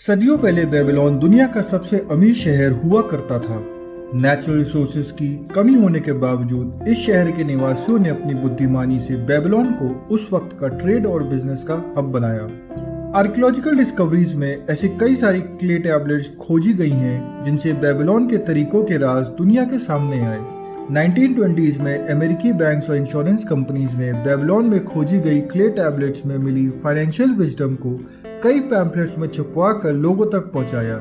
सदियों पहले बेबीलोन दुनिया का सबसे अमीर शहर हुआ करता था। नेचुरल रिसोर्सेज की कमी होने के बावजूद इस शहर के निवासियों ने अपनी बुद्धिमानी से बेबीलोन को उस वक्त का ट्रेड और बिजनेस का हब बनाया। आर्कियोलॉजिकल डिस्कवरीज में ऐसी कई सारी क्ले टैबलेट्स खोजी गई हैं जिनसे बेबीलोन के तरीकों के राज दुनिया के सामने आए। 1920s में अमेरिकी बैंक्स और इंश्योरेंस कंपनीज ने बेबीलोन में खोजी गई क्ले टैबलेट्स में मिली फाइनेंशियल विजडम को कई पैम्फलेट्स में छपवा कर लोगों तक पहुंचाया।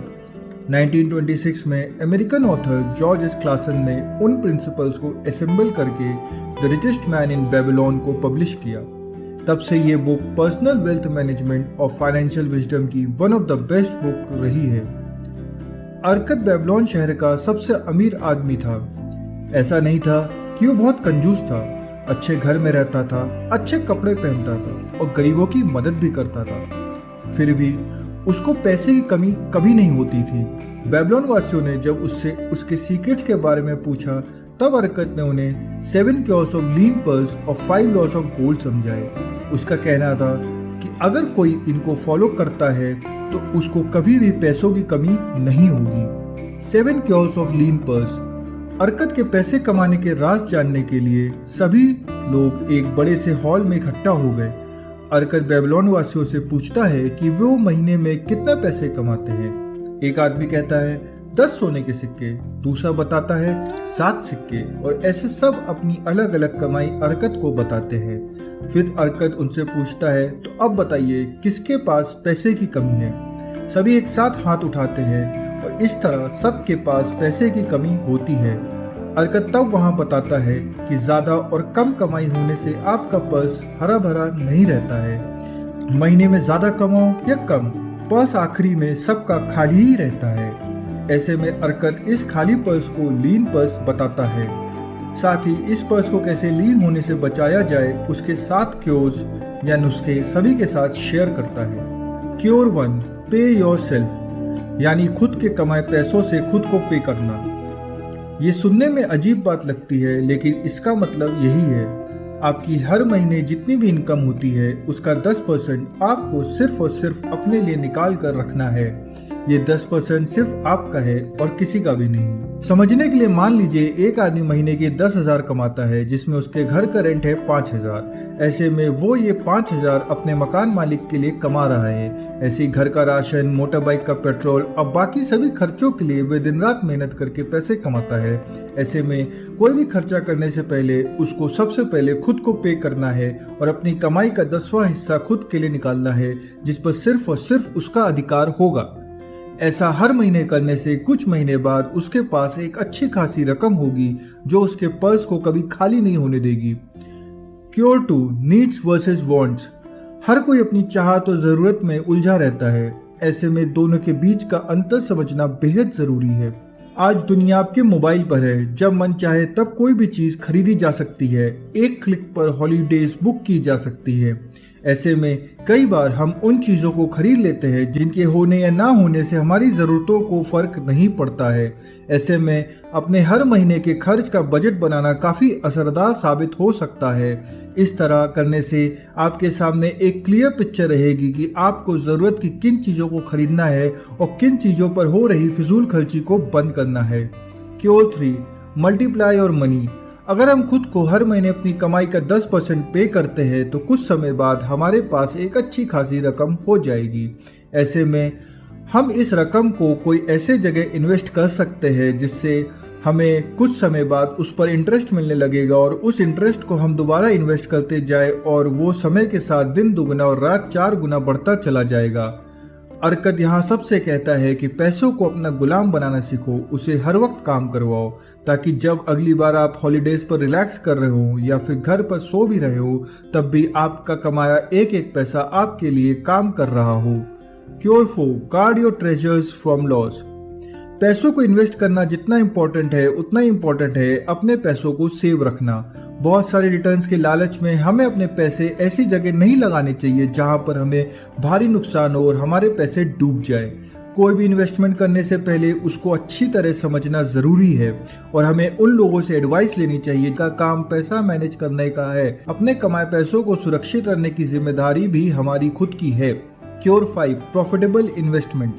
1926 में American author George S Klaasen ने उन प्रिंसिपल्स को असेंबल करके the richest man in Babylon को पब्लिश किया। तब से ये बुक पर्सनल वेल्थ मैनेजमेंट और फाइनेंशियल विजडम की one of the best book रही है। अरकत बेबीलोन शहर का सबसे अमीर आदमी था। ऐसा नहीं था कि वो बहुत कंजूस था, अच्छे घर में रहता था, अच्छे कपड़े पहनता था और गरीबों की मदद भी करता था। फिर भी उसको पैसे की कमी कभी नहीं होती थी। बेबीलोन वासियों ने जब उससे उसके सीक्रेट्स के बारे में पूछा तब अरकत ने उन्हें 7 क्योर्स ऑफ लीन पर्स और 5 लॉस ऑफ गोल्ड समझाए। उसका कहना था कि अगर कोई इनको फॉलो करता है तो उसको कभी भी पैसों की कमी नहीं होगी। 7 क्योर्स ऑफ लीन पर्स। अरकत के पैसे कमाने के राज जानने के लिए सभी लोग एक बड़े से हॉल में इकट्ठा हो गए। अरकत बेबीलोन वासियों से पूछता है कि वो महीने में कितना पैसे कमाते हैं। एक आदमी कहता है 10 सोने के सिक्के, दूसरा बताता है 7 सिक्के और ऐसे सब अपनी अलग अलग कमाई अरकत को बताते हैं। फिर अरकत उनसे पूछता है तो अब बताइए किसके पास पैसे की कमी है। सभी एक साथ हाथ उठाते हैं और इस तरह सबके पास पैसे की कमी होती है। अरकत तब वहां बताता है कि ज्यादा और कम कमाई होने से आपका पर्स हरा भरा नहीं रहता है। महीने में ज्यादा कमाओ या कम, पर्स आखिरी में सबका खाली ही रहता है। ऐसे में अरकत इस खाली पर्स को लीन पर्स बताता है। साथ ही इस पर्स को कैसे लीन होने से बचाया जाए उसके 7 क्योर्स या नुस्खे सभी के साथ शेयर करता है। क्योर 1, पे योरसेल्फ, यानी खुद के कमाए पैसों से खुद को पे करना। ये सुनने में अजीब बात लगती है लेकिन इसका मतलब यही है। आपकी हर महीने जितनी भी इनकम होती है उसका 10% आपको सिर्फ और सिर्फ अपने लिए निकाल कर रखना है। ये 10% सिर्फ आपका है और किसी का भी नहीं। समझने के लिए मान लीजिए एक आदमी महीने के 10,000 कमाता है जिसमें उसके घर का रेंट है 5,000। ऐसे में वो ये 5,000 अपने मकान मालिक के लिए कमा रहा है। ऐसे ही घर का राशन, मोटर बाइक का पेट्रोल और बाकी सभी खर्चों के लिए वे दिन रात मेहनत करके पैसे कमाता है। ऐसे में कोई भी खर्चा करने से पहले उसको सबसे पहले खुद को पे करना है और अपनी कमाई का 10वां हिस्सा खुद के लिए निकालना है जिस पर सिर्फ और सिर्फ उसका अधिकार होगा। ऐसा हर महीने करने से कुछ महीने बाद उसके पास एक अच्छी खासी रकम होगी जो उसके पर्स को कभी खाली नहीं होने देगी। क्योर 2, नीड्स वर्सेस वांट्स। हर कोई अपनी चाहत और जरूरत में उलझा रहता है। ऐसे में दोनों के बीच का अंतर समझना बेहद जरूरी है। आज दुनिया आपके मोबाइल पर है। जब मन चाहे तब कोई भी चीज खरीदी जा सकती है। एक क्लिक पर हॉलीडेज बुक की जा सकती है। ऐसे में कई बार हम उन चीज़ों को खरीद लेते हैं जिनके होने या ना होने से हमारी ज़रूरतों को फर्क नहीं पड़ता है। ऐसे में अपने हर महीने के खर्च का बजट बनाना काफ़ी असरदार साबित हो सकता है। इस तरह करने से आपके सामने एक क्लियर पिक्चर रहेगी कि आपको ज़रूरत की किन चीज़ों को खरीदना है और किन चीज़ों पर हो रही फिजूल खर्ची को बंद करना है। क्योर 3, मल्टीप्लाई और मनी। अगर हम खुद को हर महीने अपनी कमाई का 10% पे करते हैं तो कुछ समय बाद हमारे पास एक अच्छी खासी रकम हो जाएगी। ऐसे में हम इस रकम को कोई ऐसे जगह इन्वेस्ट कर सकते हैं जिससे हमें कुछ समय बाद उस पर इंटरेस्ट मिलने लगेगा और उस इंटरेस्ट को हम दोबारा इन्वेस्ट करते जाए और वो समय के साथ दिन दुगना और रात 4 गुना बढ़ता चला जाएगा। अरकत यहाँ सबसे कहता है कि पैसों को अपना गुलाम बनाना सीखो, उसे हर वक्त काम करवाओ ताकि जब अगली बार आप हॉलीडेज पर रिलैक्स कर रहे हो या फिर घर पर सो भी रहे हो तब भी आपका कमाया एक एक पैसा आपके लिए काम कर रहा हो। Cure 4, guard your treasures from loss. पैसों को इन्वेस्ट करना जितना इम्पोर्टेंट है उतना ही इम्पोर्टेंट है अपने पैसों को सेव रखना। बहुत सारे रिटर्न्स के लालच में हमें अपने पैसे ऐसी जगह नहीं लगाने चाहिए जहां पर हमें भारी नुकसान हो और हमारे पैसे डूब जाए। कोई भी इन्वेस्टमेंट करने से पहले उसको अच्छी तरह समझना ज़रूरी है और हमें उन लोगों से एडवाइस लेनी चाहिए जिनका काम पैसा मैनेज करने का है। अपने कमाए पैसों को सुरक्षित रखने की जिम्मेदारी भी हमारी खुद की है। Cure 5, profitable investment.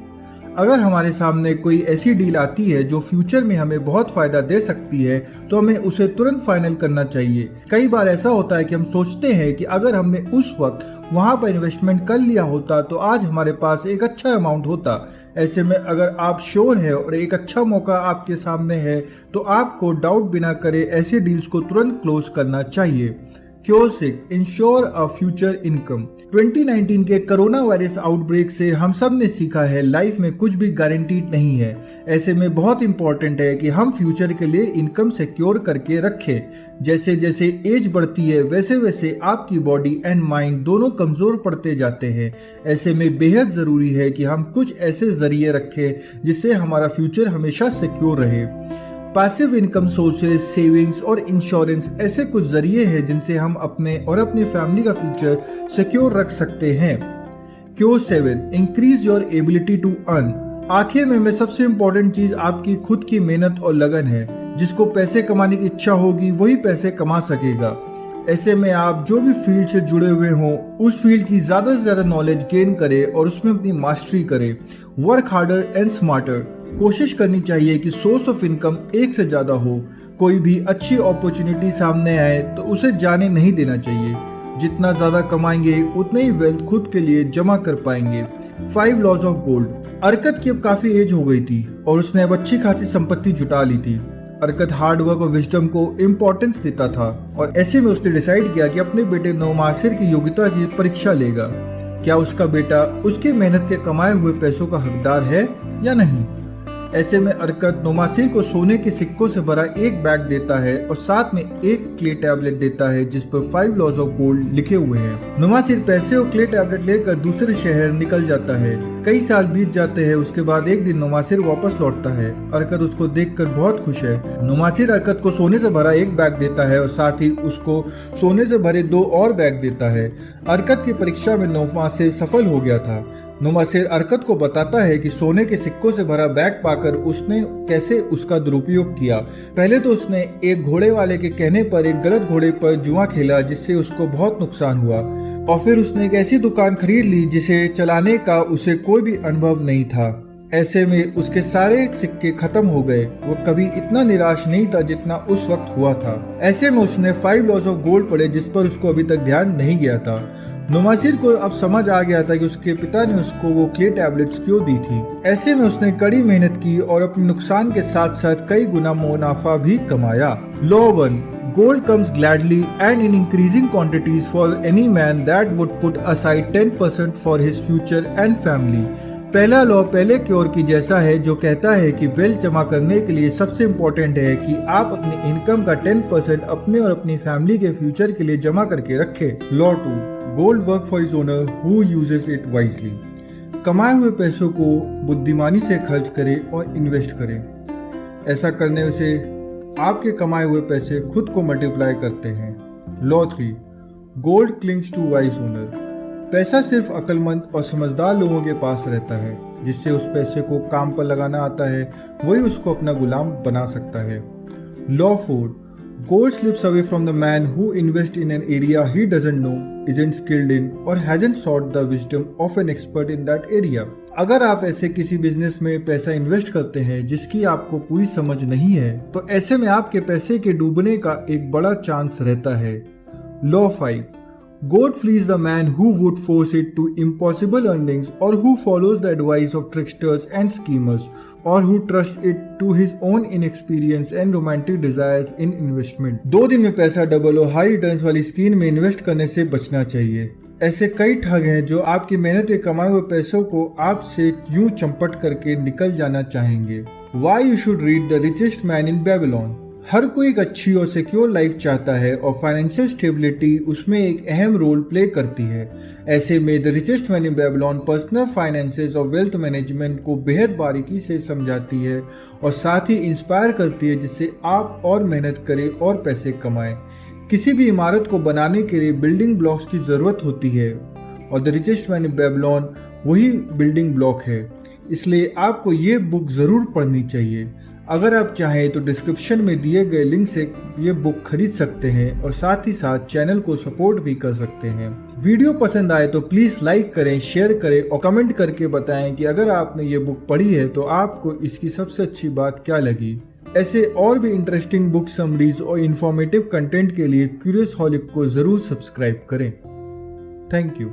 अगर हमारे सामने कोई ऐसी डील आती है जो फ्यूचर में हमें बहुत फायदा दे सकती है तो हमें उसे तुरंत फाइनल करना चाहिए। कई बार ऐसा होता है कि हम सोचते हैं कि अगर हमने उस वक्त वहां पर इन्वेस्टमेंट कर लिया होता तो आज हमारे पास एक अच्छा अमाउंट होता। ऐसे में अगर आप श्योर है और एक अच्छा मौका आपके सामने है तो आपको डाउट बिना करे ऐसे डील्स को तुरंत क्लोज करना चाहिए। क्योरसिक, इंश्योर अ फ्यूचर इनकम। 2019 के कोरोना वायरस आउटब्रेक से हम सब ने सीखा है लाइफ में कुछ भी गारंटीड नहीं है। ऐसे में बहुत इंपॉर्टेंट है कि हम फ्यूचर के लिए इनकम सिक्योर करके रखें। जैसे जैसे एज बढ़ती है वैसे वैसे आपकी बॉडी एंड माइंड दोनों कमजोर पड़ते जाते हैं। ऐसे में बेहद जरूरी है कि हम कुछ ऐसे जरिए रखें जिससे हमारा फ्यूचर हमेशा सिक्योर रहे। पैसिव इनकम सोर्सेज, सेविंग्स और इंश्योरेंस ऐसे कुछ जरिए हैं जिनसे हम अपने और अपनी फैमिली का फ्यूचर सिक्योर रख सकते हैं। Cure 7, increase your ability to earn. आखिर में सबसे इम्पोर्टेंट चीज आपकी खुद की मेहनत और लगन है। जिसको पैसे कमाने की इच्छा होगी वही पैसे कमा सकेगा। ऐसे में आप जो भी फील्ड से जुड़े हुए हों उस फील्ड की ज्यादा से ज्यादा नॉलेज गेन करें और उसमें अपनी मास्टरी करें। Work harder and smarter. कोशिश करनी चाहिए कि सोर्स ऑफ इनकम एक से ज्यादा हो। कोई भी अच्छी अपॉर्चुनिटी सामने आए तो उसे जाने नहीं देना चाहिए। जितना ज्यादा कमाएंगे उतने ही वेल्थ खुद के लिए जमा कर पाएंगे। 5 लॉज ऑफ गोल्ड। अर्कत की अब काफी एज हो गई थी और उसने अब अच्छी खासी संपत्ति जुटा ली थी। अर्कत हार्ड वर्क और विजडम को इम्पोर्टेंस देता था और ऐसे में उसने डिसाइड किया कि अपने बेटे नौमासिर की योग्यता की परीक्षा लेगा। क्या उसका बेटा उसकी मेहनत के कमाए हुए पैसों का हकदार है या नहीं। ऐसे में अर्कत नौमासिर को सोने के सिक्कों से भरा एक बैग देता है और साथ में एक क्ले टैबलेट देता है जिस पर 5 लॉज ऑफ गोल्ड लिखे हुए हैं। नौमासिर पैसे और क्ले टैबलेट लेकर दूसरे शहर निकल जाता है। कई साल बीत जाते हैं। उसके बाद एक दिन नौमासिर वापस लौटता है। अर्कत उसको देखकर बहुत खुश है। नौमासिर अर्कत को सोने से भरा एक बैग देता है और साथ ही उसको सोने से भरे 2 और बैग देता है। अर्कत की परीक्षा में नौमासिर सफल हो गया था। नौमासिर अर्कत को बताता है कि सोने के सिक्कों से भरा बैग पाकर उसने कैसे उसका दुरुपयोग किया। पहले तो उसने एक घोड़े वाले के कहने पर एक गलत घोड़े पर जुआ खेला जिससे उसको बहुत नुकसान हुआ और फिर उसने एक ऐसी दुकान खरीद ली जिसे चलाने का उसे कोई भी अनुभव नहीं था। ऐसे में उसके सारे सिक्के खत्म हो गए। वो कभी इतना निराश नहीं था जितना उस वक्त हुआ था। ऐसे में उसने 5 लॉज ऑफ गोल्ड पढ़े जिस पर उसको अभी तक ध्यान नहीं गया था। नौमासिर को अब समझ आ गया था कि उसके पिता ने उसको वो क्ले टैबलेट्स क्यों दी थी। ऐसे में उसने कड़ी मेहनत की और अपने नुकसान के साथ साथ कई गुना मुनाफा भी कमाया। Law 1, gold comes gladly and in increasing quantities for any man that would put aside 10% for his future and family। पहला लॉ पहले क्योर की जैसा है जो कहता है कि वेल्थ जमा करने के लिए सबसे इम्पोर्टेंट है कि आप अपनी इनकम का 10% अपने और अपनी फैमिली के फ्यूचर के लिए जमा करके रखें। Law 2, gold work for his owner who uses it wisely. कमाए हुए पैसों को बुद्धिमानी से खर्च करें और इन्वेस्ट करें। ऐसा करने से आपके कमाए हुए पैसे खुद को मल्टीप्लाई करते हैं। Law 3, gold clings to wise owner. पैसा सिर्फ अक्लमंद और समझदार लोगों के पास रहता है। जिससे उस पैसे को काम पर लगाना आता है वही उसको अपना गुलाम बना सकता है। Law 4, gold slips away from the man who invests in an area he doesn't know, isn't skilled in or hasn't sought the wisdom of an expert in that area। अगर आप ऐसे किसी बिजनेस में पैसा इन्वेस्ट करते हैं जिसकी आपको पूरी समझ नहीं है तो ऐसे में आपके पैसे के डूबने का एक बड़ा चांस रहता है। Law 5, God flees the man who would force it to impossible earnings or who follows the advice of tricksters and schemers or who trusts it to his own inexperience and romantic desires in investment। 2 दिन में पैसा double और high returns वाली scheme में invest करने से बचना चाहिए। ऐसे कई ठग हैं जो आपकी मेहनत के कमाए हुए पैसों को आपसे यूं चंपट करके निकल जाना चाहेंगे। Why you should read The Richest Man in Babylon। हर कोई एक अच्छी और सिक्योर लाइफ चाहता है और फाइनेंशियल स्टेबिलिटी उसमें एक अहम रोल प्ले करती है। ऐसे में the richest man in Babylon personal finances और वेल्थ मैनेजमेंट को बेहद बारीकी से समझाती है और साथ ही इंस्पायर करती है जिससे आप और मेहनत करें और पैसे कमाएं। किसी भी इमारत को बनाने के लिए बिल्डिंग ब्लॉक्स की ज़रूरत होती है और the richest man in Babylon वही बिल्डिंग ब्लॉक है। इसलिए आपको ये बुक ज़रूर पढ़नी चाहिए। अगर आप चाहें तो डिस्क्रिप्शन में दिए गए लिंक से ये बुक खरीद सकते हैं और साथ ही साथ चैनल को सपोर्ट भी कर सकते हैं। वीडियो पसंद आए तो प्लीज़ लाइक करें, शेयर करें और कमेंट करके बताएं कि अगर आपने ये बुक पढ़ी है तो आपको इसकी सबसे अच्छी बात क्या लगी। ऐसे और भी इंटरेस्टिंग बुक समरीज और इन्फॉर्मेटिव कंटेंट के लिए क्यूरियस हॉलिक को ज़रूर सब्सक्राइब करें। Thank you.